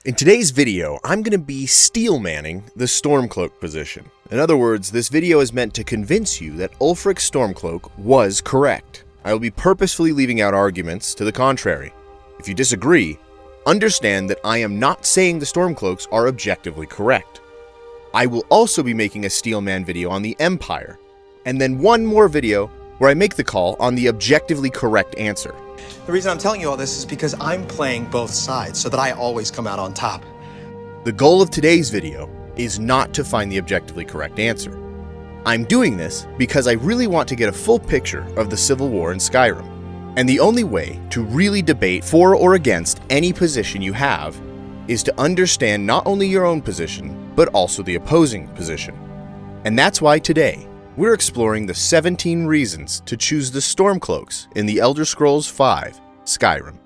In today's video, I'm going to be steelmanning the Stormcloak position. In other words, this video is meant to convince you that Ulfric Stormcloak was correct. I will be purposefully leaving out arguments to the contrary. If you disagree, understand that I am not saying the Stormcloaks are objectively correct. I will also be making a steelman video on the Empire, and then one more video where I make the call on the objectively correct answer. The reason I'm telling you all this is because I'm playing both sides so that I always come out on top. The goal of today's video is not to find the objectively correct answer. I'm doing this because I really want to get a full picture of the Civil War in Skyrim. And the only way to really debate for or against any position you have is to understand not only your own position, but also the opposing position. And that's why today, we're exploring the 17 reasons to choose the Stormcloaks in the Elder Scrolls V Skyrim.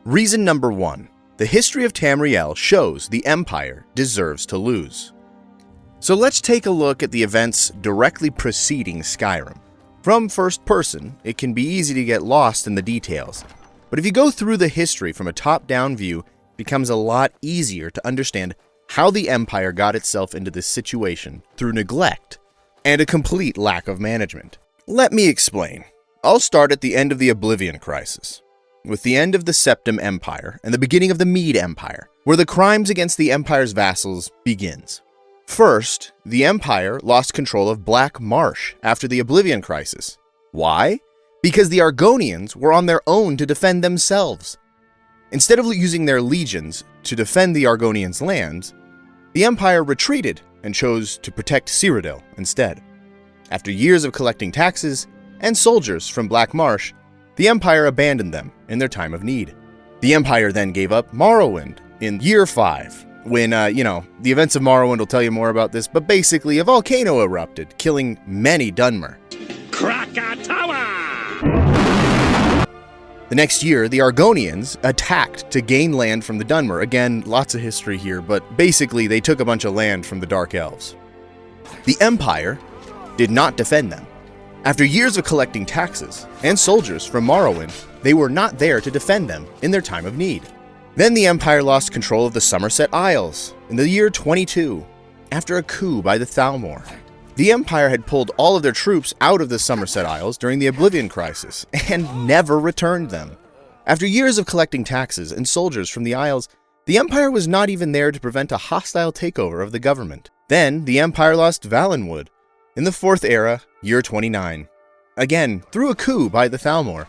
Reason number 1. The history of Tamriel shows the Empire deserves to lose. So let's take a look at the events directly preceding Skyrim. From first person, it can be easy to get lost in the details. But if you go through the history from a top-down view, it becomes a lot easier to understand how the Empire got itself into this situation through neglect and a complete lack of management. Let me explain. I'll start at the end of the Oblivion Crisis, with the end of the Septim Empire and the beginning of the Mede Empire, where the crimes against the Empire's vassals begins. First, the Empire lost control of Black Marsh after the Oblivion Crisis. Why? Because the Argonians were on their own to defend themselves. Instead of using their legions to defend the Argonians' lands, the Empire retreated and chose to protect Cyrodiil instead. After years of collecting taxes and soldiers from Black Marsh, the Empire abandoned them in their time of need. The Empire then gave up Morrowind in Year 5, when, the events of Morrowind will tell you more about this, but basically a volcano erupted, killing many Dunmer. Krakatoa! The next year, the Argonians attacked to gain land from the Dunmer. Again, lots of history here, but basically they took a bunch of land from the Dark Elves. The Empire did not defend them. After years of collecting taxes and soldiers from Morrowind, they were not there to defend them in their time of need. Then the Empire lost control of the Somerset Isles in the year 22, after a coup by the Thalmor. The Empire had pulled all of their troops out of the Somerset Isles during the Oblivion Crisis and never returned them. After years of collecting taxes and soldiers from the Isles, the Empire was not even there to prevent a hostile takeover of the government. Then the Empire lost Valenwood in the 4th Era, year 29. Again, through a coup by the Thalmor.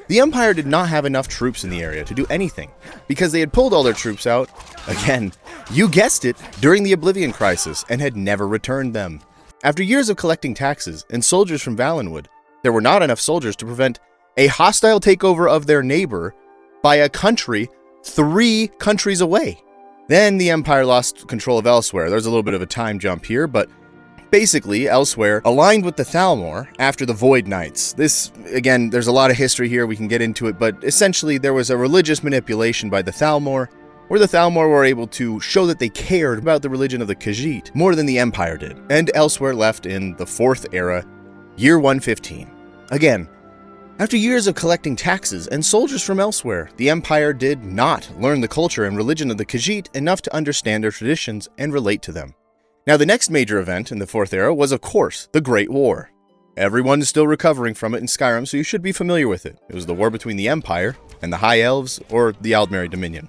The Empire did not have enough troops in the area to do anything, because they had pulled all their troops out, again, you guessed it, during the Oblivion Crisis and had never returned them. After years of collecting taxes and soldiers from Valenwood, there were not enough soldiers to prevent a hostile takeover of their neighbor by a country 3 countries away. Then the Empire lost control of Elsewhere. There's a little bit of a time jump here, but basically, Elsewhere aligned with the Thalmor after the Void Knights. This, again, there's a lot of history here, we can get into it, but essentially there was a religious manipulation by the Thalmor, where the Thalmor were able to show that they cared about the religion of the Khajiit more than the Empire did, and Elsewhere left in the 4th Era, year 115. Again, after years of collecting taxes and soldiers from Elsewhere, the Empire did not learn the culture and religion of the Khajiit enough to understand their traditions and relate to them. Now, the next major event in the 4th Era was, of course, the Great War. Everyone is still recovering from it in Skyrim, so you should be familiar with it. It was the war between the Empire and the High Elves, or the Aldmeri Dominion.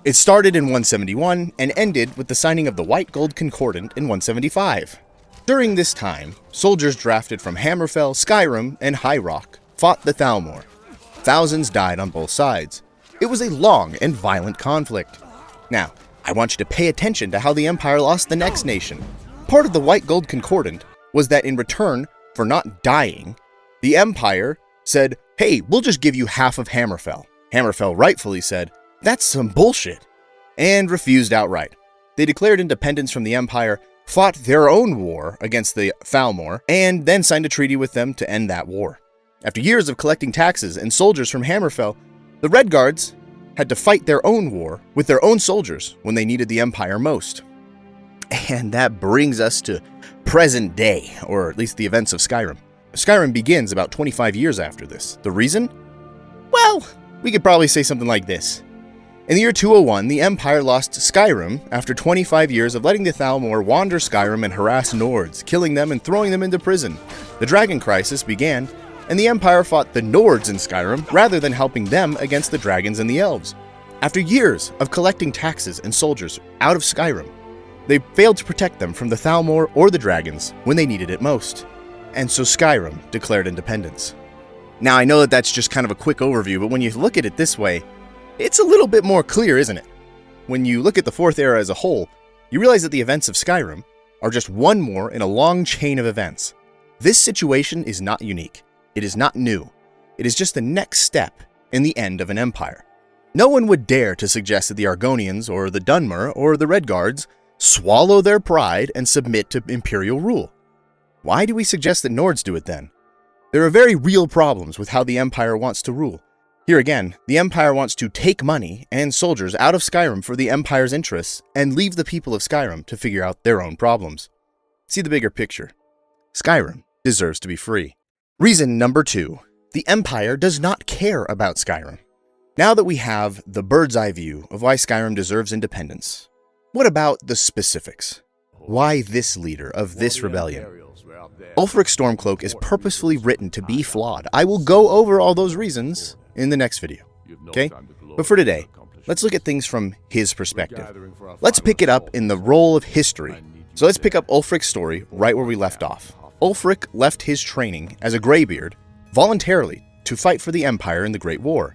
It started in 171 and ended with the signing of the White Gold Concordant in 175. During this time, soldiers drafted from Hammerfell, Skyrim, and High Rock fought the Thalmor. Thousands died on both sides. It was a long and violent conflict. Now, I want you to pay attention to how the Empire lost the next nation. Part of the White Gold Concordant was that in return for not dying, the Empire said, hey, we'll just give you half of Hammerfell. Hammerfell rightfully said, that's some bullshit, and refused outright. They declared independence from the Empire, fought their own war against the Thalmor, and then signed a treaty with them to end that war. After years of collecting taxes and soldiers from Hammerfell, the Red Guards had to fight their own war with their own soldiers when they needed the Empire most. And that brings us to present day, or at least the events of Skyrim. Skyrim begins about 25 years after this. The reason? Well, we could probably say something like this. In the year 201, the Empire lost Skyrim after 25 years of letting the Thalmor wander Skyrim and harass Nords, killing them and throwing them into prison. The Dragon Crisis began, and the Empire fought the Nords in Skyrim rather than helping them against the dragons and the elves. After years of collecting taxes and soldiers out of Skyrim, they failed to protect them from the Thalmor or the dragons when they needed it most. And so Skyrim declared independence. Now, I know that that's just kind of a quick overview, but when you look at it this way, it's a little bit more clear, isn't it? When you look at the Fourth Era as a whole, you realize that the events of Skyrim are just one more in a long chain of events. This situation is not unique. It is not new. It is just the next step in the end of an empire. No one would dare to suggest that the Argonians or the Dunmer or the Redguards swallow their pride and submit to Imperial rule. Why do we suggest that Nords do it then? There are very real problems with how the Empire wants to rule. Here again, the Empire wants to take money and soldiers out of Skyrim for the Empire's interests and leave the people of Skyrim to figure out their own problems. See the bigger picture. Skyrim deserves to be free. Reason number 2. The Empire does not care about Skyrim. Now that we have the bird's eye view of why Skyrim deserves independence, what about the specifics? Why this leader of this rebellion? Ulfric Stormcloak is purposefully written to be flawed. I will go over all those reasons in the next video, okay? But for today, let's look at things from his perspective. Let's pick it up in the role of history. So let's pick up Ulfric's story right where we left off. Ulfric left his training as a greybeard voluntarily to fight for the Empire in the Great War.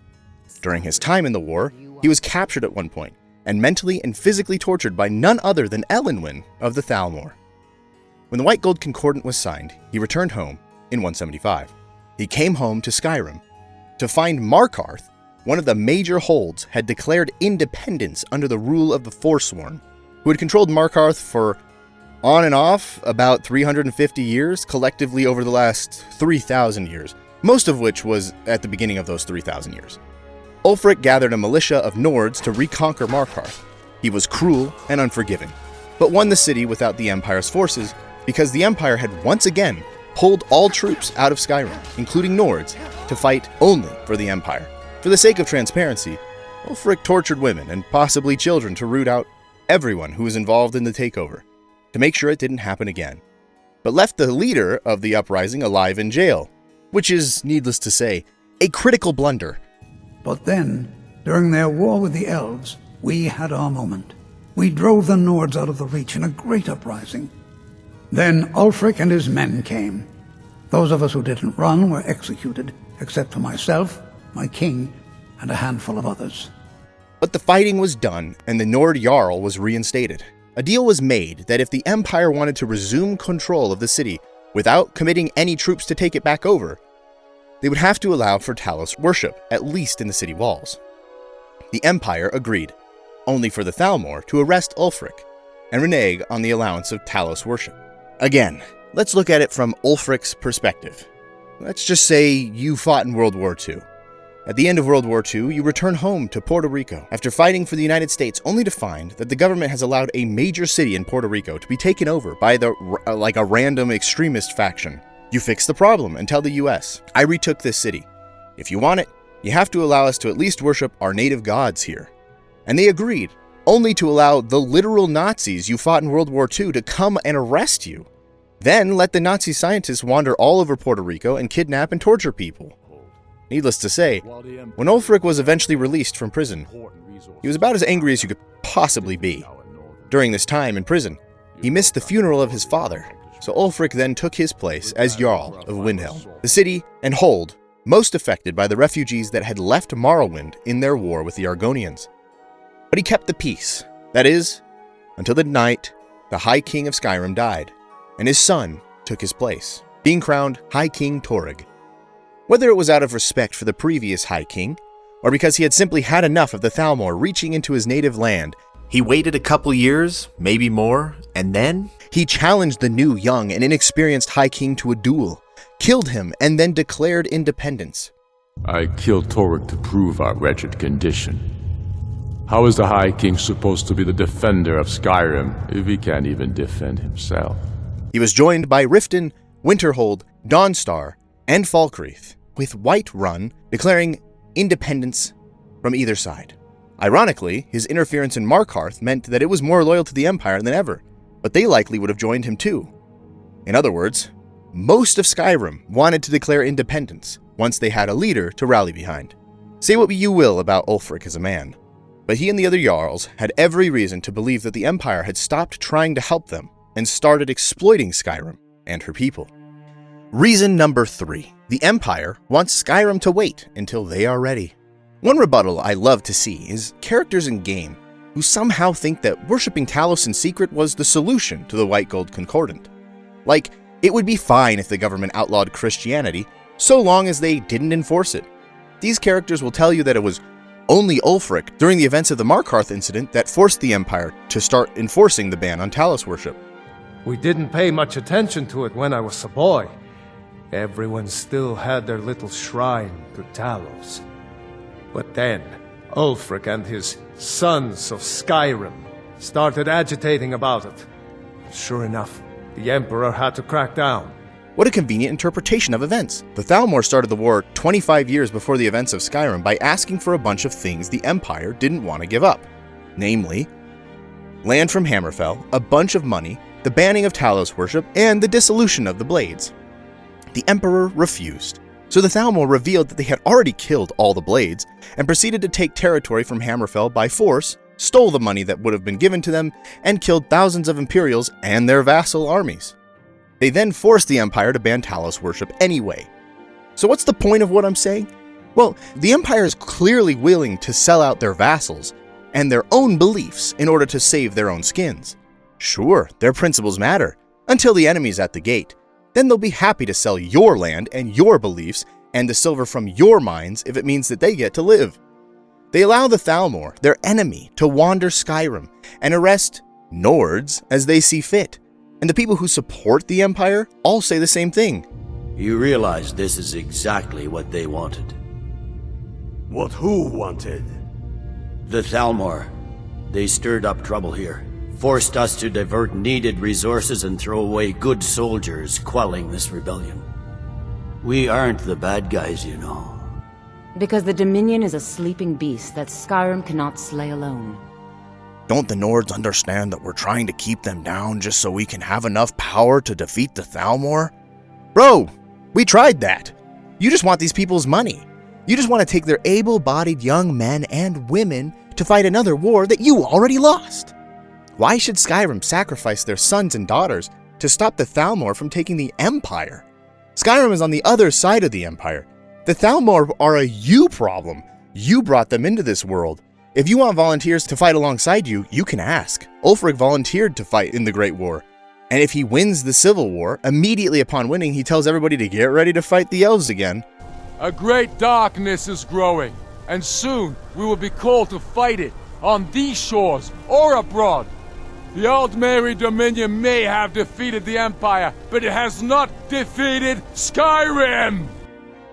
During his time in the war, he was captured at one point and mentally and physically tortured by none other than Elenwen of the Thalmor. When the White Gold Concordant was signed, he returned home in 175. He came home to Skyrim to find Markarth, one of the major holds, had declared independence under the rule of the Forsworn, who had controlled Markarth for on and off about 350 years, collectively over the last 3,000 years, most of which was at the beginning of those 3,000 years. Ulfric gathered a militia of Nords to reconquer Markarth. He was cruel and unforgiving, but won the city without the Empire's forces because the Empire had once again pulled all troops out of Skyrim, including Nords, to fight only for the Empire. For the sake of transparency, Ulfric tortured women and possibly children to root out everyone who was involved in the takeover, to make sure it didn't happen again, but left the leader of the uprising alive in jail, which is, needless to say, a critical blunder. But then, during their war with the elves, we had our moment. We drove the Nords out of the Reach in a great uprising. Then Ulfric and his men came. Those of us who didn't run were executed, except for myself, my king, and a handful of others. But the fighting was done, and the Nord Jarl was reinstated. A deal was made that if the Empire wanted to resume control of the city without committing any troops to take it back over, they would have to allow for Talos worship, at least in the city walls. The Empire agreed, only for the Thalmor to arrest Ulfric and renege on the allowance of Talos worship. Again, let's look at it from Ulfric's perspective. Let's just say you fought in World War II. At the end of World War II, you return home to Puerto Rico after fighting for the United States, only to find that the government has allowed a major city in Puerto Rico to be taken over by a random extremist faction. You fix the problem and tell the US, I retook this city. If you want it, you have to allow us to at least worship our native gods here. And they agreed, only to allow the literal Nazis you fought in World War II to come and arrest you. Then let the Nazi scientists wander all over Puerto Rico and kidnap and torture people. Needless to say, when Ulfric was eventually released from prison, he was about as angry as you could possibly be. During this time in prison, he missed the funeral of his father, so Ulfric then took his place as Jarl of Windhelm, the city and hold most affected by the refugees that had left Morrowind in their war with the Argonians. But he kept the peace, that is, until the night the High King of Skyrim died, and his son took his place, being crowned High King Torygg. Whether it was out of respect for the previous High King, or because he had simply had enough of the Thalmor reaching into his native land, he waited a couple years, maybe more, and then he challenged the new, young, and inexperienced High King to a duel, killed him, and then declared independence. I killed Torygg to prove our wretched condition. How is the High King supposed to be the defender of Skyrim if he can't even defend himself? He was joined by Riften, Winterhold, Dawnstar, and Falkreath, with Whiterun declaring independence from either side. Ironically, his interference in Markarth meant that it was more loyal to the Empire than ever, but they likely would have joined him too. In other words, most of Skyrim wanted to declare independence once they had a leader to rally behind. Say what you will about Ulfric as a man, but he and the other Jarls had every reason to believe that the Empire had stopped trying to help them and started exploiting Skyrim and her people. Reason number 3. The Empire wants Skyrim to wait until they are ready. One rebuttal I love to see is characters in game who somehow think that worshipping Talos in secret was the solution to the White Gold Concordant. Like, it would be fine if the government outlawed Christianity, so long as they didn't enforce it. These characters will tell you that it was only Ulfric during the events of the Markarth incident that forced the Empire to start enforcing the ban on Talos worship. We didn't pay much attention to it when I was a boy. Everyone still had their little shrine to Talos. But then, Ulfric and his sons of Skyrim started agitating about it. Sure enough, the Emperor had to crack down. What a convenient interpretation of events. The Thalmor started the war 25 years before the events of Skyrim by asking for a bunch of things the Empire didn't want to give up. Namely, land from Hammerfell, a bunch of money, the banning of Talos worship, and the dissolution of the Blades. The Emperor refused, so the Thalmor revealed that they had already killed all the Blades and proceeded to take territory from Hammerfell by force, stole the money that would have been given to them, and killed thousands of Imperials and their vassal armies. They then forced the Empire to ban Talos worship anyway. So what's the point of what I'm saying? Well, the Empire is clearly willing to sell out their vassals and their own beliefs in order to save their own skins. Sure, their principles matter, until the enemy's at the gate. Then they'll be happy to sell your land and your beliefs and the silver from your mines if it means that they get to live. They allow the Thalmor, their enemy, to wander Skyrim and arrest Nords as they see fit. And the people who support the Empire all say the same thing. You realize this is exactly what they wanted. What who wanted? The Thalmor. They stirred up trouble here, forced us to divert needed resources and throw away good soldiers, quelling this rebellion. We aren't the bad guys, you know. Because the Dominion is a sleeping beast that Skyrim cannot slay alone. Don't the Nords understand that we're trying to keep them down just so we can have enough power to defeat the Thalmor? Bro, we tried that. You just want these people's money. You just want to take their able-bodied young men and women to fight another war that you already lost. Why should Skyrim sacrifice their sons and daughters to stop the Thalmor from taking the Empire? Skyrim is on the other side of the Empire. The Thalmor are a you problem. You brought them into this world. If you want volunteers to fight alongside you, you can ask. Ulfric volunteered to fight in the Great War. And if he wins the Civil War, immediately upon winning, he tells everybody to get ready to fight the elves again. A great darkness is growing, and soon we will be called to fight it, on these shores or abroad. The Aldmeri Dominion may have defeated the Empire, but it has not defeated Skyrim!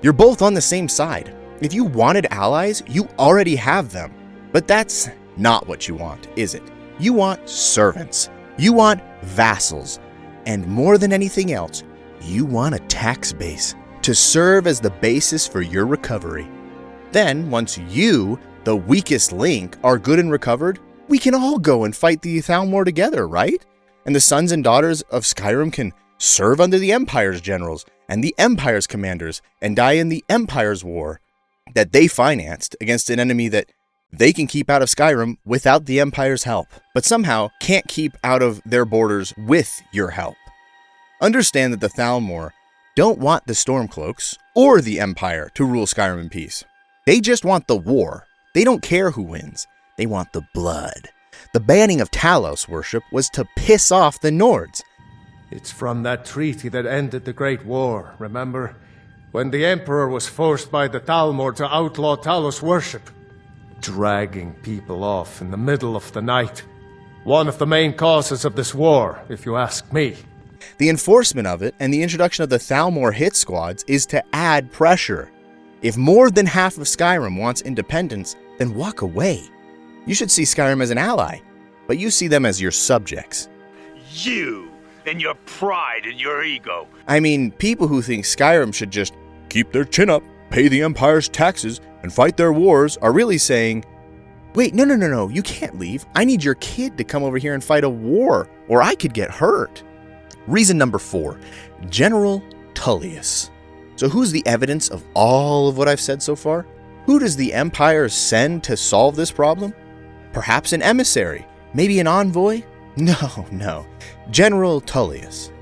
You're both on the same side. If you wanted allies, you already have them. But that's not what you want, is it? You want servants. You want vassals. And more than anything else, you want a tax base to serve as the basis for your recovery. Then, once you, the weakest link, are good and recovered, we can all go and fight the Thalmor together, right? And the sons and daughters of Skyrim can serve under the Empire's generals and the Empire's commanders and die in the Empire's war that they financed against an enemy that they can keep out of Skyrim without the Empire's help, but somehow can't keep out of their borders with your help. Understand that the Thalmor don't want the Stormcloaks or the Empire to rule Skyrim in peace. They just want the war. They don't care who wins. They want the blood. The banning of Talos worship was to piss off the Nords. It's from that treaty that ended the Great War, remember? When the Emperor was forced by the Thalmor to outlaw Talos worship. Dragging people off in the middle of the night. One of the main causes of this war, if you ask me. The enforcement of it and the introduction of the Thalmor hit squads is to add pressure. If more than half of Skyrim wants independence, then walk away. You should see Skyrim as an ally, but you see them as your subjects. You and your pride and your ego. I mean, people who think Skyrim should just keep their chin up, pay the Empire's taxes, and fight their wars are really saying, Wait, no, you can't leave. I need your kid to come over here and fight a war, or I could get hurt. Reason number 4, General Tullius. So who's the evidence of all of what I've said so far? Who does the Empire send to solve this problem? Perhaps an emissary, maybe an envoy? No, General Tullius.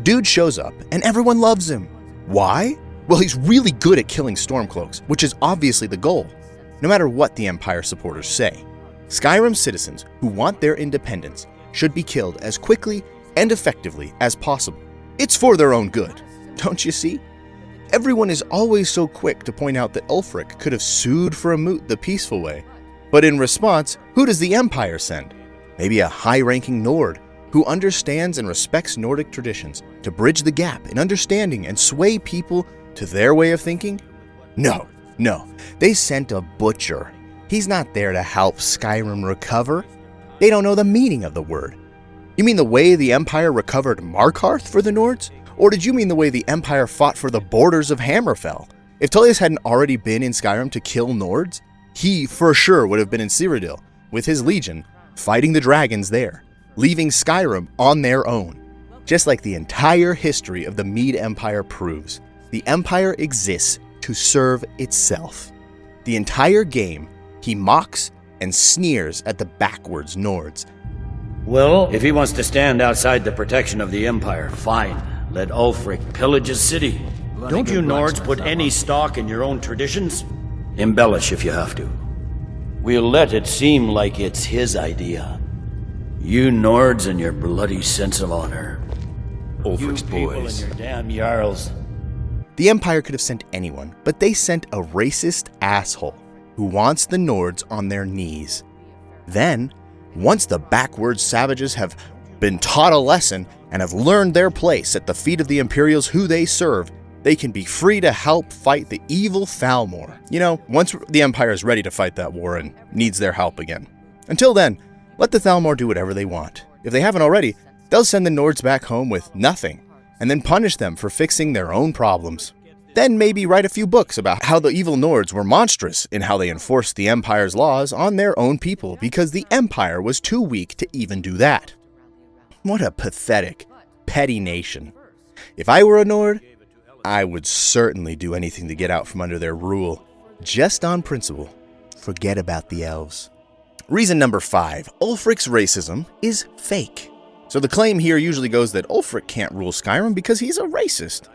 Dude shows up and everyone loves him. Why? Well, he's really good at killing Stormcloaks, which is obviously the goal, no matter what the Empire supporters say. Skyrim citizens who want their independence should be killed as quickly and effectively as possible. It's for their own good, don't you see? Everyone is always so quick to point out that Ulfric could have sued for a moot the peaceful way. But in response, who does the Empire send? Maybe a high-ranking Nord who understands and respects Nordic traditions to bridge the gap in understanding and sway people to their way of thinking? No, they sent a butcher. He's not there to help Skyrim recover. They don't know the meaning of the word. You mean the way the Empire recovered Markarth for the Nords? Or did you mean the way the Empire fought for the borders of Hammerfell? If Tullius hadn't already been in Skyrim to kill Nords, he for sure would have been in Cyrodiil with his legion, fighting the dragons there, leaving Skyrim on their own. Just like the entire history of the Mede Empire proves, the Empire exists to serve itself. The entire game, he mocks and sneers at the backwards Nords. Well, if he wants to stand outside the protection of the Empire, fine. Let Ulfric pillage his city. Don't you Nords put any stock in your own traditions? Embellish if you have to. We'll let it seem like it's his idea. You Nords and your bloody sense of honor. Ulfric's You people boys. and your damn Jarls. The Empire could have sent anyone, but they sent a racist asshole who wants the Nords on their knees. Then, once the backwards savages have been taught a lesson and have learned their place at the feet of the Imperials who they serve, they can be free to help fight the evil Thalmor. You know, once the Empire is ready to fight that war and needs their help again. Until then, let the Thalmor do whatever they want. If they haven't already, they'll send the Nords back home with nothing, and then punish them for fixing their own problems. Then maybe write a few books about how the evil Nords were monstrous in how they enforced the Empire's laws on their own people because the Empire was too weak to even do that. What a pathetic, petty nation. If I were a Nord, I would certainly do anything to get out from under their rule. Just on principle. Forget about the elves. Reason number 5. Ulfric's racism is fake. So the claim here usually goes that Ulfric can't rule Skyrim because he's a racist.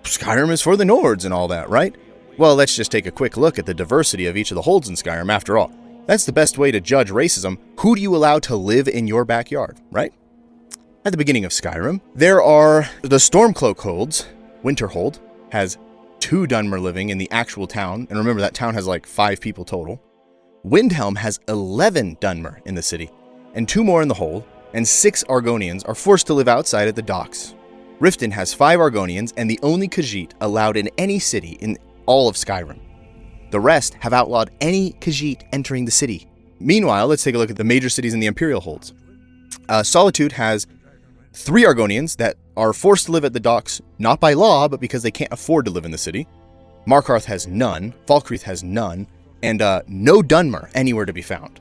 Skyrim is for the Nords and all that, right? Well, let's just take a quick look at the diversity of each of the holds in Skyrim after all. That's the best way to judge racism. Who do you allow to live in your backyard, right? At the beginning of Skyrim, there are the Stormcloak holds. Winterhold has 2 Dunmer living in the actual town, and remember that town has like 5 people total. Windhelm has 11 Dunmer in the city, and 2 more in the hold, and 6 Argonians are forced to live outside at the docks. Riften has 5 Argonians and the only Khajiit allowed in any city in all of Skyrim. The rest have outlawed any Khajiit entering the city. Meanwhile, let's take a look at the major cities in the Imperial holds. Solitude has 3 Argonians that are forced to live at the docks, not by law, but because they can't afford to live in the city. Markarth has none, Falkreath has none, and no Dunmer anywhere to be found.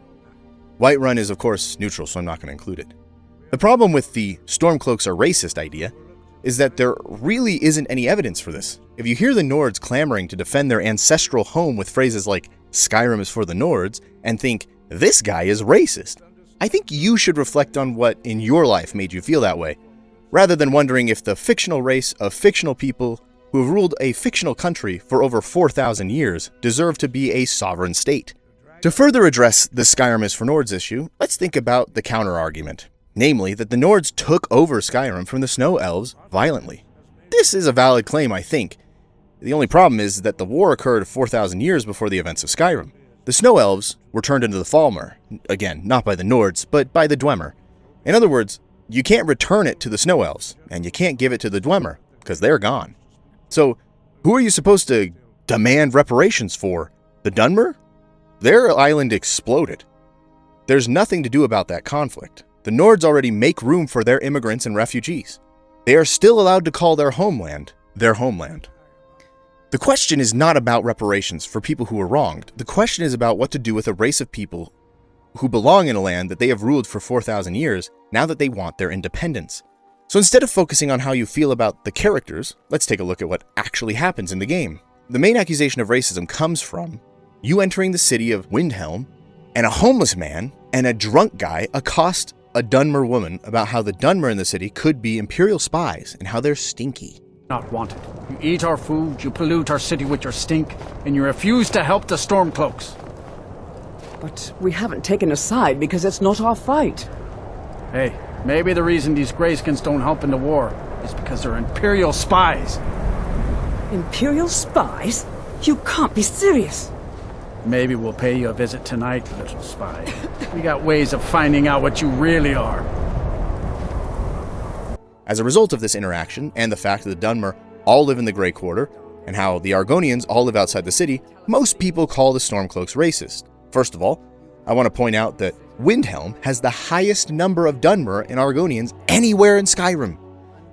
Whiterun is, of course, neutral, so I'm not going to include it. The problem with the Stormcloaks are racist idea is that there really isn't any evidence for this. If you hear the Nords clamoring to defend their ancestral home with phrases like, Skyrim is for the Nords, and think, this guy is racist, I think you should reflect on what in your life made you feel that way, rather than wondering if the fictional race of fictional people who have ruled a fictional country for over 4,000 years deserve to be a sovereign state. To further address the Skyrim is for Nords issue, let's think about the counter-argument, namely that the Nords took over Skyrim from the Snow Elves violently. This is a valid claim, I think. The only problem is that the war occurred 4,000 years before the events of Skyrim. The Snow Elves were turned into the Falmer, again, not by the Nords, but by the Dwemer. In other words, you can't return it to the Snow Elves, and you can't give it to the Dwemer, because they're gone. So, who are you supposed to demand reparations for? The Dunmer? Their island exploded. There's nothing to do about that conflict. The Nords already make room for their immigrants and refugees. They are still allowed to call their homeland their homeland. The question is not about reparations for people who were wronged. The question is about what to do with a race of people who belong in a land that they have ruled for 4,000 years now that they want their independence. So instead of focusing on how you feel about the characters, let's take a look at what actually happens in the game. The main accusation of racism comes from you entering the city of Windhelm, and a homeless man and a drunk guy accost a Dunmer woman about how the Dunmer in the city could be Imperial spies and how they're stinky. Not wanted. You eat our food, you pollute our city with your stink, and you refuse to help the Stormcloaks. But we haven't taken a side because it's not our fight. Hey, maybe the reason these Greyskins don't help in the war is because they're Imperial spies. Imperial spies? You can't be serious. Maybe we'll pay you a visit tonight, little spy. We got ways of finding out what you really are. As a result of this interaction, and the fact that the Dunmer all live in the Grey Quarter, and how the Argonians all live outside the city, most people call the Stormcloaks racist. First of all, I want to point out that Windhelm has the highest number of Dunmer and Argonians anywhere in Skyrim,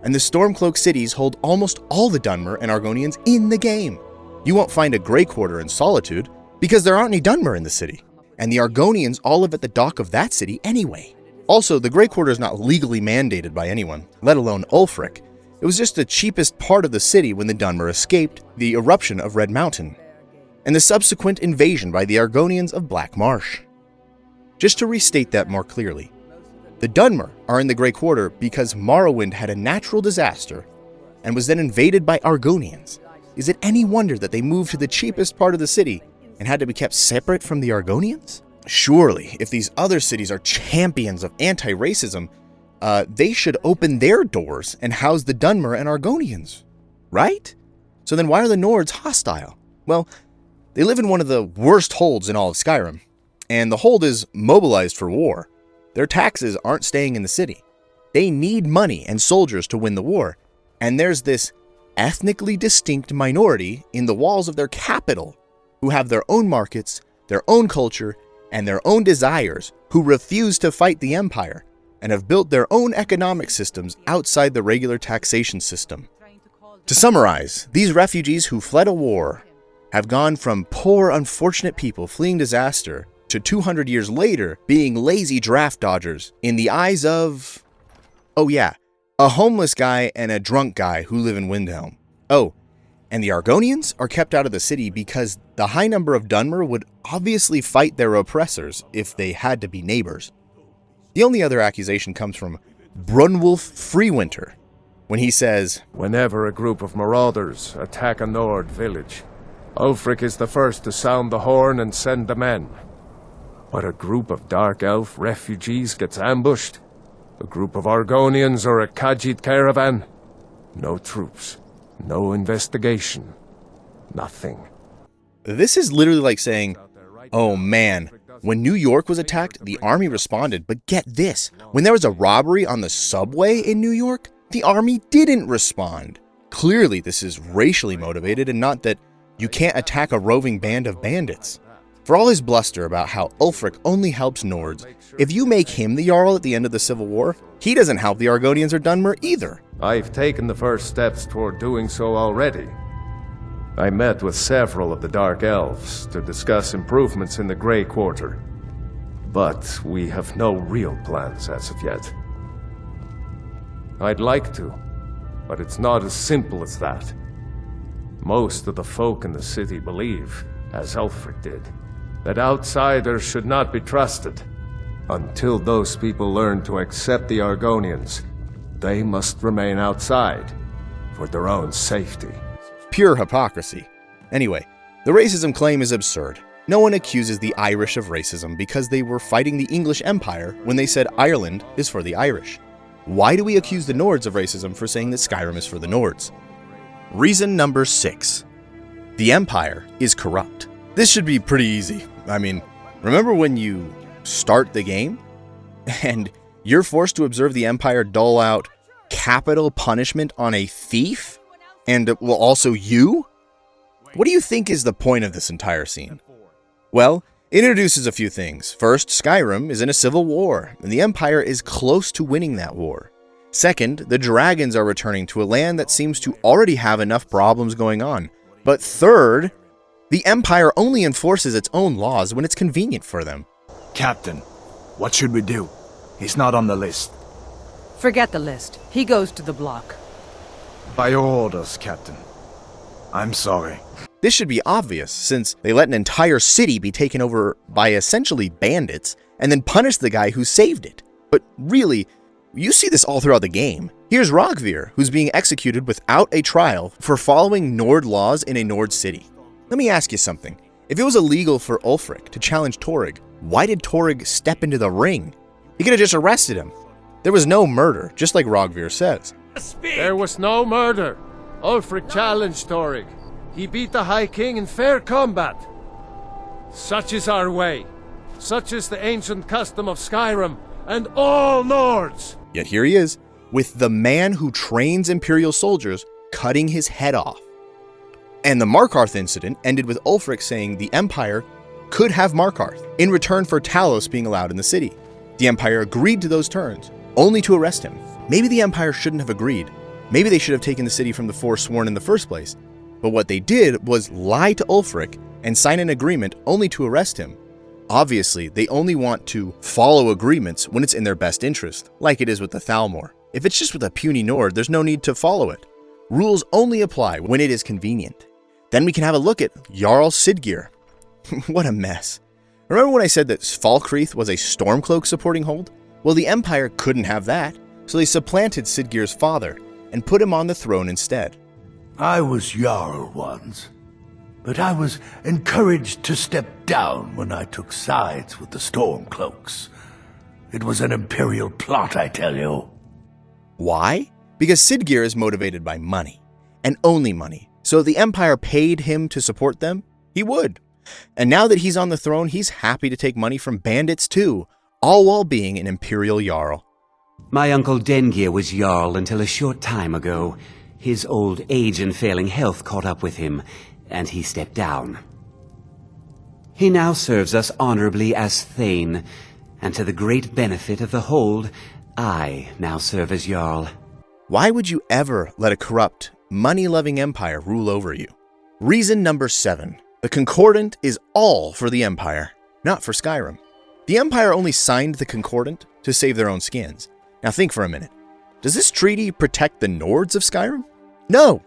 and the Stormcloak cities hold almost all the Dunmer and Argonians in the game. You won't find a Grey Quarter in Solitude, because there aren't any Dunmer in the city, and the Argonians all live at the dock of that city anyway. Also, the Grey Quarter is not legally mandated by anyone, let alone Ulfric. It was just the cheapest part of the city when the Dunmer escaped the eruption of Red Mountain, and the subsequent invasion by the Argonians of Black Marsh. Just to restate that more clearly, the Dunmer are in the Grey Quarter because Morrowind had a natural disaster and was then invaded by Argonians. Is it any wonder that they moved to the cheapest part of the city and had to be kept separate from the Argonians? Surely, if these other cities are champions of anti-racism, they should open their doors and house the Dunmer and Argonians, right? So then why are the Nords hostile? Well, they live in one of the worst holds in all of Skyrim, and the hold is mobilized for war. Their taxes aren't staying in the city. They need money and soldiers to win the war, and there's this ethnically distinct minority in the walls of their capital who have their own markets, their own culture, and their own desires, who refuse to fight the Empire and have built their own economic systems outside the regular taxation system. To summarize, these refugees who fled a war have gone from poor, unfortunate people fleeing disaster to 200 years later being lazy draft dodgers in the eyes of, oh yeah, a homeless guy and a drunk guy who live in Windhelm. Oh, and the Argonians are kept out of the city because the high number of Dunmer would obviously fight their oppressors if they had to be neighbors. The only other accusation comes from Brunwulf Freewinter, when he says, Whenever a group of marauders attack a Nord village, Ulfric is the first to sound the horn and send the men. But a group of Dark Elf refugees gets ambushed, a group of Argonians or a Khajiit caravan, no troops. No investigation. Nothing. This is literally like saying, oh man, when New York was attacked, the army responded, but get this, when there was a robbery on the subway in New York, the army didn't respond. Clearly this is racially motivated and not that you can't attack a roving band of bandits. For all his bluster about how Ulfric only helps Nords, if you make him the Jarl at the end of the Civil War, he doesn't help the Argonians or Dunmer either. I've taken the first steps toward doing so already. I met with several of the Dark Elves to discuss improvements in the Grey Quarter, but we have no real plans as of yet. I'd like to, but it's not as simple as that. Most of the folk in the city believe, as Ulfric did, that outsiders should not be trusted. Until those people learn to accept the Argonians, they must remain outside for their own safety. Pure hypocrisy. Anyway, the racism claim is absurd. No one accuses the Irish of racism because they were fighting the English Empire when they said Ireland is for the Irish. Why do we accuse the Nords of racism for saying that Skyrim is for the Nords? Reason number 6. The Empire is corrupt. This should be pretty easy. I mean, remember when you start the game and you're forced to observe the Empire dole out capital punishment on a thief? And, well, also you? What do you think is the point of this entire scene? Well, it introduces a few things. First, Skyrim is in a civil war, and the Empire is close to winning that war. Second, the dragons are returning to a land that seems to already have enough problems going on. But third, the Empire only enforces its own laws when it's convenient for them. Captain, what should we do? He's not on the list. Forget the list. He goes to the block. By your orders, Captain. I'm sorry. This should be obvious, since they let an entire city be taken over by essentially bandits, and then punish the guy who saved it. But really, you see this all throughout the game. Here's Rogvir, who's being executed without a trial for following Nord laws in a Nord city. Let me ask you something. If it was illegal for Ulfric to challenge Torrig, why did Torrig step into the ring? He could have just arrested him. There was no murder, just like Rogvir says. There was no murder. Ulfric challenged Torrig. He beat the High King in fair combat. Such is our way. Such is the ancient custom of Skyrim and all Nords. Yet here he is, with the man who trains Imperial soldiers cutting his head off. And the Markarth incident ended with Ulfric saying the Empire could have Markarth in return for Talos being allowed in the city. The Empire agreed to those terms, only to arrest him. Maybe the Empire shouldn't have agreed. Maybe they should have taken the city from the Forsworn in the first place. But what they did was lie to Ulfric and sign an agreement only to arrest him. Obviously, they only want to follow agreements when it's in their best interest, like it is with the Thalmor. If it's just with a puny Nord, there's no need to follow it. Rules only apply when it is convenient. Then we can have a look at Jarl Siggeir. What a mess. Remember when I said that Falkreath was a Stormcloak supporting hold? Well, the Empire couldn't have that, so they supplanted Siggeir's father and put him on the throne instead. I was Jarl once, but I was encouraged to step down when I took sides with the Stormcloaks. It was an Imperial plot, I tell you. Why? Because Siggeir is motivated by money, and only money. So if the Empire paid him to support them, he would. And now that he's on the throne, he's happy to take money from bandits too, all while being an Imperial Jarl. My uncle Dengir was Jarl until a short time ago. His old age and failing health caught up with him, and he stepped down. He now serves us honorably as Thane, and to the great benefit of the Hold, I now serve as Jarl. Why would you ever let a corrupt, money-loving empire rule over you? Reason number 7. The Concordant is all for the Empire, not for Skyrim. The Empire only signed the Concordant to save their own skins. Now think for a minute. Does this treaty protect the Nords of Skyrim? No,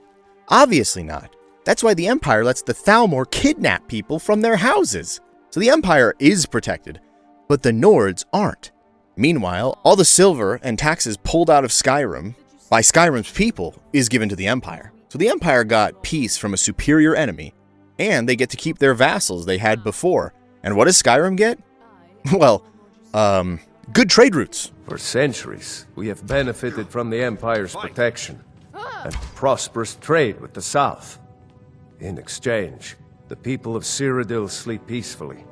obviously not. That's why the Empire lets the Thalmor kidnap people from their houses. So the Empire is protected, but the Nords aren't. Meanwhile, all the silver and taxes pulled out of Skyrim by Skyrim's people is given to the Empire. So the Empire got peace from a superior enemy, and they get to keep their vassals they had before. And what does Skyrim get? Well, good trade routes. For centuries, we have benefited from the Empire's protection and prosperous trade with the South. In exchange, the people of Cyrodiil sleep peacefully,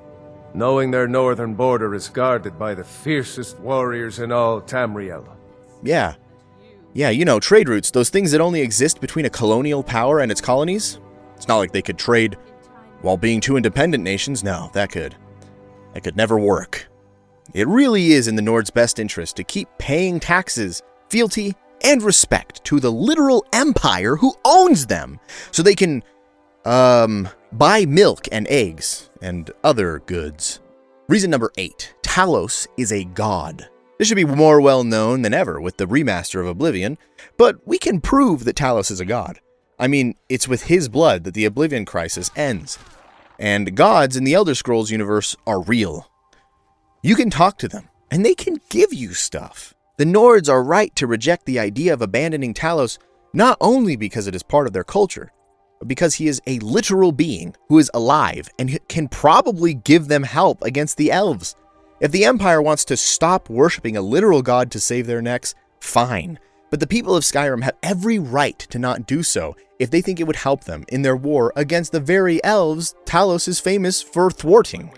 knowing their northern border is guarded by the fiercest warriors in all Tamriel. Yeah, you know, trade routes, those things that only exist between a colonial power and its colonies. It's not like they could trade while being two independent nations. No, that could never work. It really is in the Nord's best interest to keep paying taxes, fealty, and respect to the literal empire who owns them, so they can, buy milk and eggs and other goods. Reason number 8. Talos is a god. This should be more well known than ever with the remaster of Oblivion, but we can prove that Talos is a god. I mean, it's with his blood that the Oblivion crisis ends. And gods in the Elder Scrolls universe are real. You can talk to them, and they can give you stuff. The Nords are right to reject the idea of abandoning Talos, not only because it is part of their culture, but because he is a literal being who is alive and can probably give them help against the elves. If the Empire wants to stop worshipping a literal god to save their necks, fine. But the people of Skyrim have every right to not do so if they think it would help them in their war against the very elves Talos is famous for thwarting.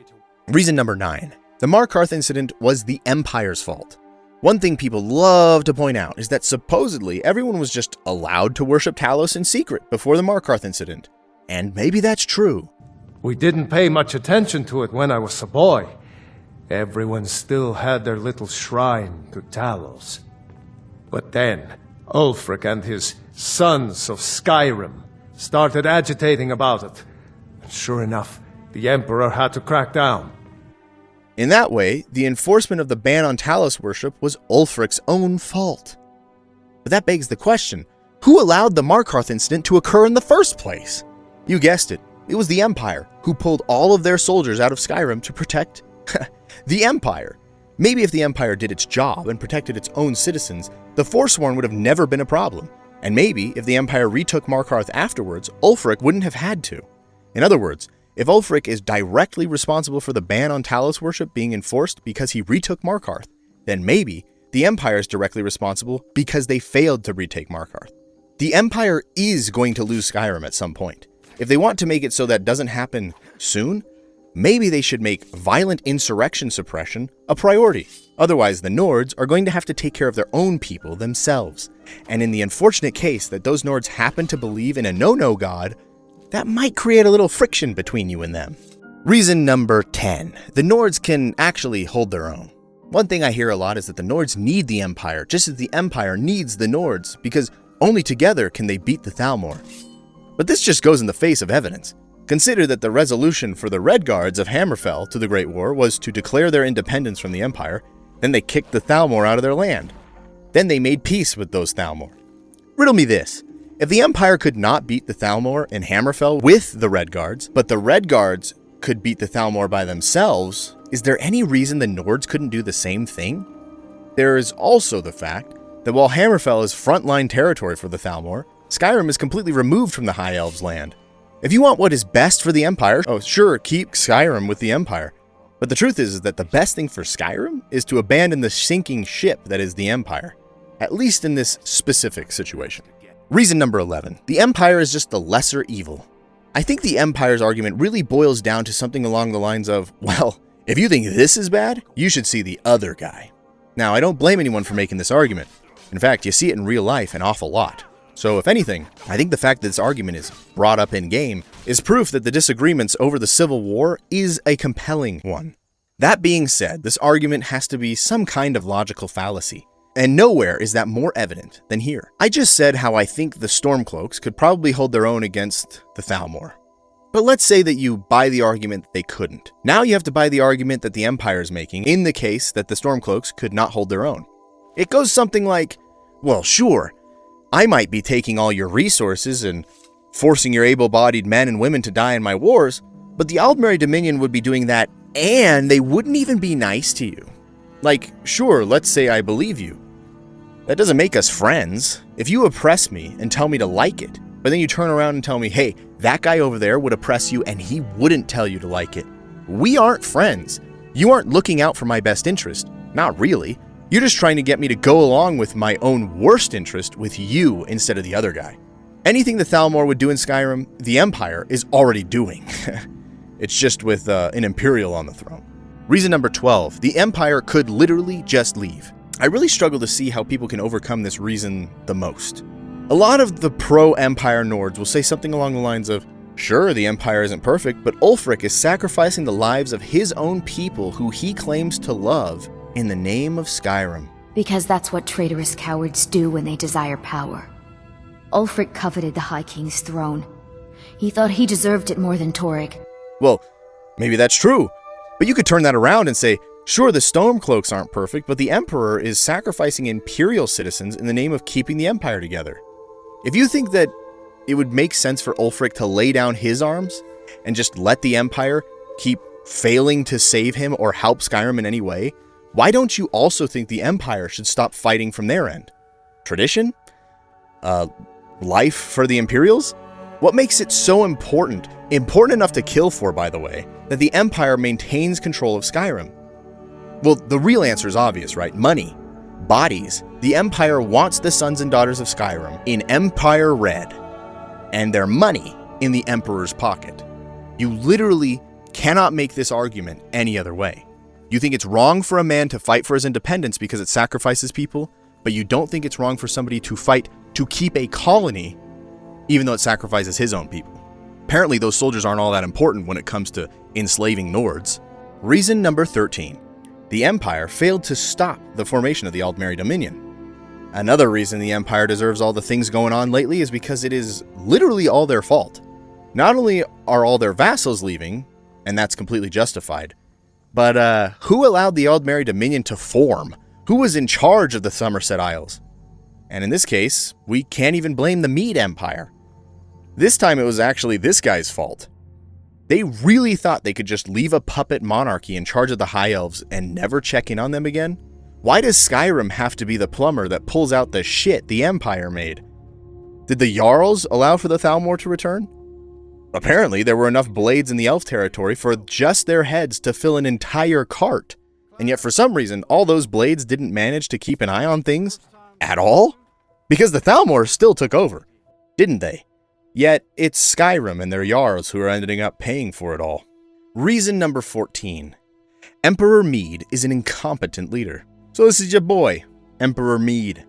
Reason number 9. The Markarth incident was the Empire's fault. One thing people love to point out is that supposedly everyone was just allowed to worship Talos in secret before the Markarth incident. And maybe that's true. We didn't pay much attention to it when I was a boy. Everyone still had their little shrine to Talos. But then, Ulfric and his sons of Skyrim started agitating about it. And sure enough, the Emperor had to crack down. In that way, the enforcement of the ban on Talos worship was Ulfric's own fault. But that begs the question, who allowed the Markarth incident to occur in the first place? You guessed it, it was the Empire, who pulled all of their soldiers out of Skyrim to protect the Empire. Maybe if the Empire did its job and protected its own citizens, the Forsworn would have never been a problem. And maybe if the Empire retook Markarth afterwards, Ulfric wouldn't have had to. In other words, if Ulfric is directly responsible for the ban on Talos worship being enforced because he retook Markarth, then maybe the Empire is directly responsible because they failed to retake Markarth. The Empire is going to lose Skyrim at some point. If they want to make it so that doesn't happen soon, maybe they should make violent insurrection suppression a priority. Otherwise, the Nords are going to have to take care of their own people themselves. And in the unfortunate case that those Nords happen to believe in a no-no god, that might create a little friction between you and them. Reason number 10. The Nords can actually hold their own. One thing I hear a lot is that the Nords need the Empire, just as the Empire needs the Nords, because only together can they beat the Thalmor. But this just goes in the face of evidence. Consider that the resolution for the Redguards of Hammerfell to the Great War was to declare their independence from the Empire, then they kicked the Thalmor out of their land. Then they made peace with those Thalmor. Riddle me this. If the Empire could not beat the Thalmor in Hammerfell with the Redguards, but the Redguards could beat the Thalmor by themselves, is there any reason the Nords couldn't do the same thing? There is also the fact that while Hammerfell is frontline territory for the Thalmor, Skyrim is completely removed from the High Elves' land. If you want what is best for the Empire, oh sure, keep Skyrim with the Empire. But the truth is that the best thing for Skyrim is to abandon the sinking ship that is the Empire. At least in this specific situation. Reason number 11. The Empire is just the lesser evil. I think the Empire's argument really boils down to something along the lines of, well, if you think this is bad, you should see the other guy. Now, I don't blame anyone for making this argument. In fact, you see it in real life an awful lot. So if anything, I think the fact that this argument is brought up in-game is proof that the disagreements over the Civil War is a compelling one. That being said, this argument has to be some kind of logical fallacy. And nowhere is that more evident than here. I just said how I think the Stormcloaks could probably hold their own against the Thalmor. But let's say that you buy the argument that they couldn't. Now you have to buy the argument that the Empire is making in the case that the Stormcloaks could not hold their own. It goes something like, well, sure, I might be taking all your resources and forcing your able-bodied men and women to die in my wars, but the Aldmeri Dominion would be doing that and they wouldn't even be nice to you. Like, sure, let's say I believe you. That doesn't make us friends. If you oppress me and tell me to like it, but then you turn around and tell me, hey, that guy over there would oppress you and he wouldn't tell you to like it. We aren't friends. You aren't looking out for my best interest. Not really. You're just trying to get me to go along with my own worst interest with you instead of the other guy. Anything the Thalmor would do in Skyrim, the Empire is already doing. It's just with an Imperial on the throne. Reason number 12, the Empire could literally just leave. I really struggle to see how people can overcome this reason the most. A lot of the pro-Empire Nords will say something along the lines of, sure, the Empire isn't perfect, but Ulfric is sacrificing the lives of his own people who he claims to love in the name of Skyrim. Because that's what traitorous cowards do when they desire power. Ulfric coveted the High King's throne. He thought he deserved it more than Torrig. Well, maybe that's true. But you could turn that around and say, sure, the Stormcloaks aren't perfect, but the Emperor is sacrificing Imperial citizens in the name of keeping the Empire together. If you think that it would make sense for Ulfric to lay down his arms and just let the Empire keep failing to save him or help Skyrim in any way, why don't you also think the Empire should stop fighting from their end? Tradition? Life for the Imperials? What makes it so important enough to kill for, by the way, that the Empire maintains control of Skyrim? Well, the real answer is obvious, right? Money. Bodies. The Empire wants the sons and daughters of Skyrim in Empire Red, and their money in the Emperor's pocket. You literally cannot make this argument any other way. You think it's wrong for a man to fight for his independence because it sacrifices people, but you don't think it's wrong for somebody to fight to keep a colony even though it sacrifices his own people. Apparently those soldiers aren't all that important when it comes to enslaving Nords. Reason number 13. The Empire failed to stop the formation of the Aldmeri Dominion. Another reason the Empire deserves all the things going on lately is because it is literally all their fault. Not only are all their vassals leaving, and that's completely justified, but who allowed the Aldmeri Dominion to form? Who was in charge of the Somerset Isles? And in this case, we can't even blame the Mede Empire. This time it was actually this guy's fault. They really thought they could just leave a puppet monarchy in charge of the High Elves and never check in on them again? Why does Skyrim have to be the plumber that pulls out the shit the Empire made? Did the Jarls allow for the Thalmor to return? Apparently, there were enough blades in the elf territory for just their heads to fill an entire cart. And yet for some reason, all those blades didn't manage to keep an eye on things at all? Because the Thalmor still took over, didn't they? Yet it's Skyrim and their Jarls who are ending up paying for it all. Reason number 14. Emperor Mede is an incompetent leader. So this is your boy, Emperor Mede.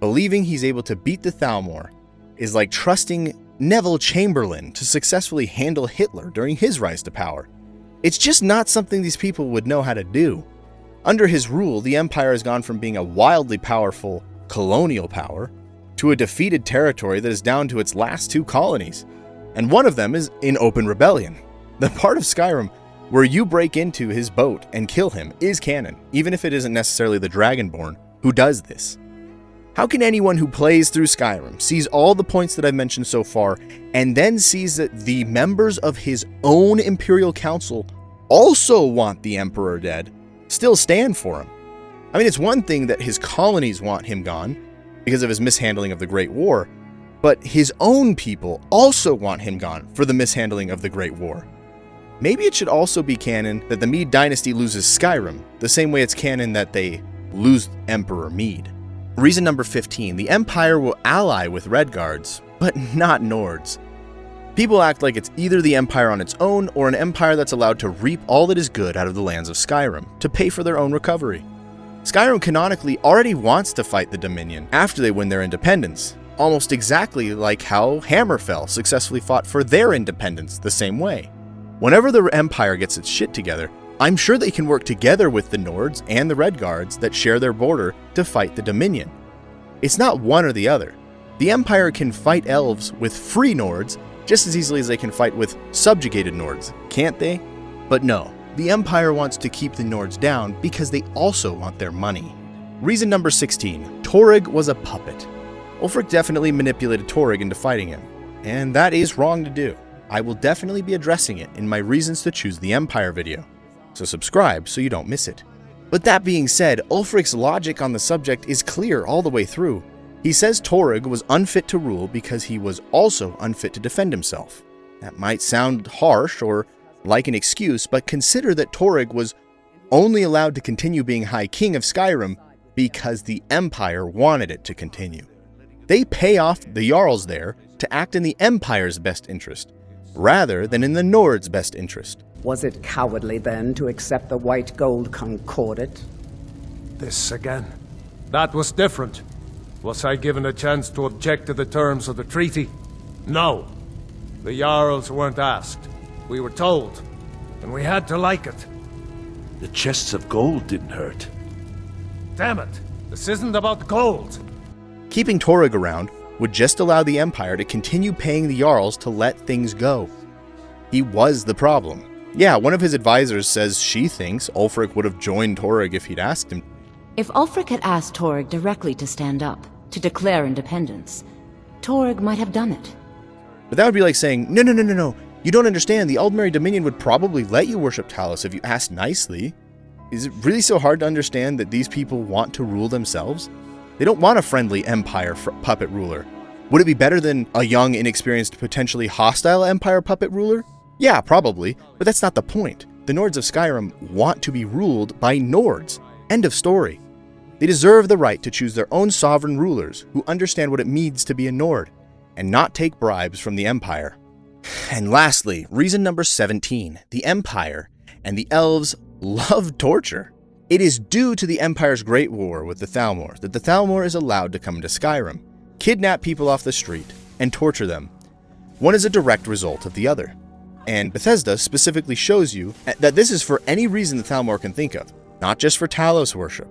Believing he's able to beat the Thalmor is like trusting Neville Chamberlain to successfully handle Hitler during his rise to power. It's just not something these people would know how to do. Under his rule, the Empire has gone from being a wildly powerful colonial power to a defeated territory that is down to its last 2 colonies. And one of them is in open rebellion. The part of Skyrim where you break into his boat and kill him is canon, even if it isn't necessarily the Dragonborn who does this. How can anyone who plays through Skyrim, sees all the points that I've mentioned so far, and then sees that the members of his own Imperial Council also want the Emperor dead, still stand for him? I mean, it's one thing that his colonies want him gone because of his mishandling of the Great War, but his own people also want him gone for the mishandling of the Great War. Maybe it should also be canon that the Mede dynasty loses Skyrim, the same way it's canon that they lose Emperor Mede. Reason number 15, the Empire will ally with Redguards, but not Nords. People act like it's either the Empire on its own or an empire that's allowed to reap all that is good out of the lands of Skyrim to pay for their own recovery. Skyrim canonically already wants to fight the Dominion after they win their independence, almost exactly like how Hammerfell successfully fought for their independence the same way. Whenever the Empire gets its shit together, I'm sure they can work together with the Nords and the Redguards that share their border to fight the Dominion. It's not one or the other. The Empire can fight elves with free Nords just as easily as they can fight with subjugated Nords, can't they? But no, the Empire wants to keep the Nords down because they also want their money. Reason number 16, Torygg was a puppet. Ulfric definitely manipulated Torygg into fighting him, and that is wrong to do. I will definitely be addressing it in my Reasons to Choose the Empire video, so subscribe so you don't miss it. But that being said, Ulfric's logic on the subject is clear all the way through. He says Torygg was unfit to rule because he was also unfit to defend himself. That might sound harsh or like an excuse, but consider that Torygg was only allowed to continue being High King of Skyrim because the Empire wanted it to continue. They pay off the Jarls there to act in the Empire's best interest, rather than in the Nord's best interest. Was it cowardly, then, to accept the white gold concordat? This again. That was different. Was I given a chance to object to the terms of the treaty? No. The Jarls weren't asked. We were told, and we had to like it. The chests of gold didn't hurt. Damn it! This isn't about gold! Keeping Torygg around would just allow the Empire to continue paying the Jarls to let things go. He was the problem. Yeah, one of his advisors says she thinks Ulfric would have joined Torygg if he'd asked him. If Ulfric had asked Torygg directly to stand up, to declare independence, Torygg might have done it. But that would be like saying, no, you don't understand, the Aldmeri Dominion would probably let you worship Talos if you asked nicely. Is it really so hard to understand that these people want to rule themselves? They don't want a friendly Empire puppet ruler. Would it be better than a young, inexperienced, potentially hostile Empire puppet ruler? Yeah, probably, but that's not the point. The Nords of Skyrim want to be ruled by Nords. End of story. They deserve the right to choose their own sovereign rulers who understand what it means to be a Nord, and not take bribes from the Empire. And lastly, reason number 17, the Empire and the Elves love torture. It is due to the Empire's Great War with the Thalmor that the Thalmor is allowed to come into Skyrim, kidnap people off the street, and torture them. One is a direct result of the other. And Bethesda specifically shows you that this is for any reason the Thalmor can think of, not just for Talos worship.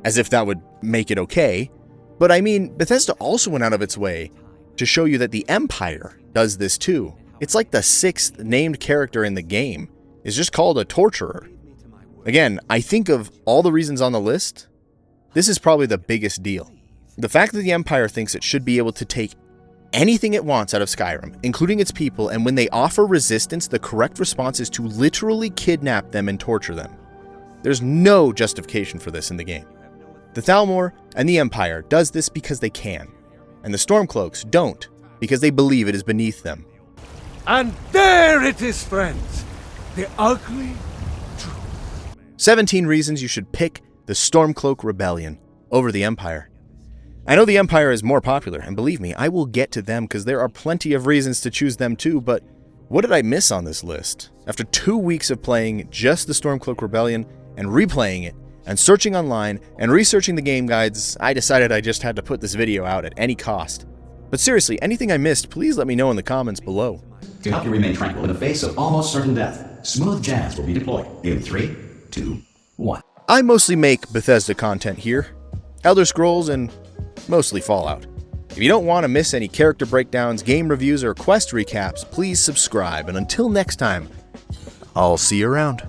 As if that would make it okay. But I mean, Bethesda also went out of its way to show you that the Empire does this too. It's like the 6th named character in the game is just called a torturer. Again, I think of all the reasons on the list, this is probably the biggest deal. The fact that the Empire thinks it should be able to take anything it wants out of Skyrim, including its people, and when they offer resistance, the correct response is to literally kidnap them and torture them. There's no justification for this in the game. The Thalmor and the Empire does this because they can, and the Stormcloaks don't because they believe it is beneath them. And there it is, friends. The ugly 17 reasons you should pick the Stormcloak Rebellion over the Empire. I know the Empire is more popular, and believe me, I will get to them because there are plenty of reasons to choose them too, but what did I miss on this list? After 2 weeks of playing just the Stormcloak Rebellion and replaying it, and searching online and researching the game guides, I decided I just had to put this video out at any cost. But seriously, anything I missed, please let me know in the comments below. To help you remain tranquil in the face of almost certain death, smooth jazz will be deployed in 3, 2, 1. I mostly make Bethesda content here, Elder Scrolls, and mostly Fallout. If you don't want to miss any character breakdowns, game reviews, or quest recaps, please subscribe, and until next time, I'll see you around.